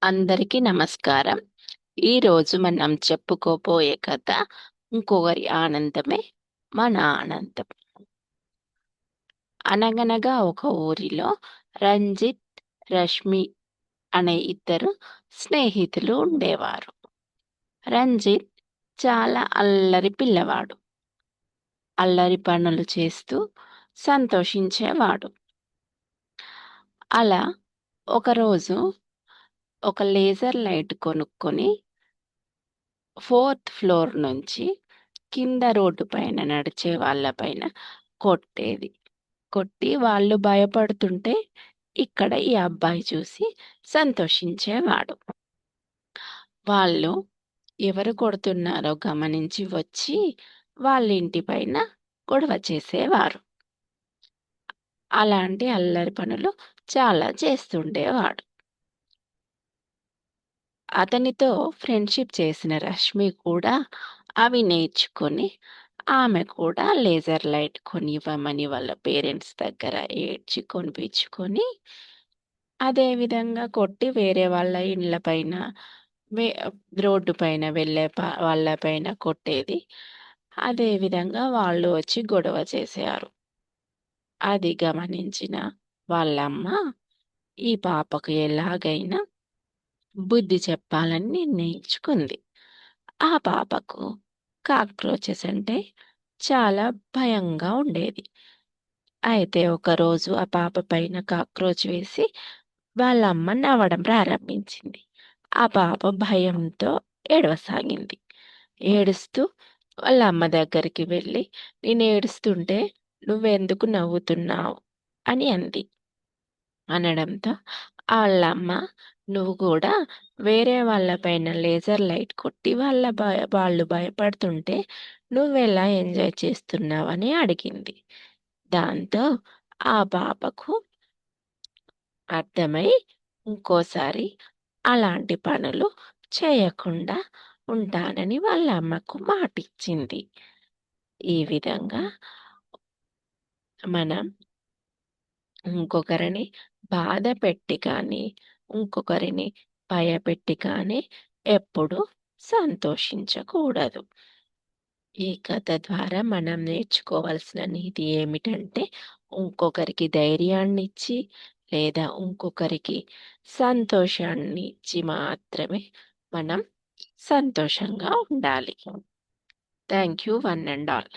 అందరికీ నమస్కారం. ఈరోజు మనం చెప్పుకోబోయే కథ ఇంకొకరి ఆనందమే మన ఆనందం. అనగనగా ఒక ఊరిలో రంజిత్, రష్మి అనే ఇద్దరు స్నేహితులు ఉండేవారు. రంజిత్ చాలా అల్లరి పిల్లవాడు. అల్లరి పనులు చేస్తూ సంతోషించేవాడు. అలా ఒకరోజు ఒక లేజర్ లైట్ కొనుక్కొని ఫోర్త్ ఫ్లోర్ నుంచి కింద రోడ్డు పైన నడిచే వాళ్ళ పైన కొట్టేది. కొట్టి వాళ్ళు భయపడుతుంటే ఇక్కడ ఈ అబ్బాయి చూసి సంతోషించేవాడు. వాళ్ళు ఎవరు కొడుతున్నారో గమనించి వచ్చి వాళ్ళ ఇంటి పైన గొడవ చేసేవారు. అలాంటి అల్లరి పనులు చాలా చేస్తుండేవాడు. అతనితో ఫ్రెండ్‌షిప్ చేసిన రష్మి కూడా అవి నేర్చుకొని, ఆమె కూడా లేజర్ లైట్ కొనివ్వమని వాళ్ళ పేరెంట్స్ దగ్గర ఏడ్చి కొనిపించుకొని, అదే విధంగా కొట్టి వేరే వాళ్ళ ఇండ్ల పైన, వే రోడ్డు పైన వెళ్ళే వాళ్ళ పైన కొట్టేది. అదే విధంగా వాళ్ళు వచ్చి గొడవ చేసారు. అది గమనించిన వాళ్ళమ్మ, ఈ పాపకు ఎలాగైనా బుద్ధి చెప్పాలని నిర్ణయించుకుంది. ఆ పాపకు కాక్రోచెస్ అంటే చాలా భయంగా ఉండేది. అయితే ఒకరోజు ఆ పాప పైన కాక్రోచ్ వేసి వాళ్ళ అమ్మ నవ్వడం ప్రారంభించింది. ఆ పాప భయంతో ఏడవసాగింది. ఏడుస్తూ వాళ్ళ అమ్మ దగ్గరికి వెళ్ళి, నేను ఏడుస్తుంటే నువ్వెందుకు నవ్వుతున్నావు అని అంది. అనడంతో ఆళ్ళమ్మ, "నువ్వు గూడా వేరే వాళ్ళ పైన లేజర్ లైట్ కొట్టి వాళ్ళు భయపడుతుంటే నువ్వెలా ఎంజాయ్ చేస్తున్నావని" అడిగింది. దాంతో ఆ పాపకు అర్థమై ఇంకోసారి అలాంటి పనులు చేయకుండా ఉంటానని వాళ్ళ అమ్మకు మాటిచ్చింది. ఈ విధంగా మనం ఇంకొకరిని బాధపెట్టి కానీ, ఇంకొకరిని భయపెట్టి కానీ ఎప్పుడూ సంతోషించకూడదు. ఈ కథ ద్వారా మనం నేర్చుకోవాల్సిన నీతి ఏమిటంటే, ఇంకొకరికి ధైర్యాన్నిచ్చి, లేదా ఇంకొకరికి సంతోషాన్ని ఇచ్చి మాత్రమే మనం సంతోషంగా ఉండాలి. Thank you one and all.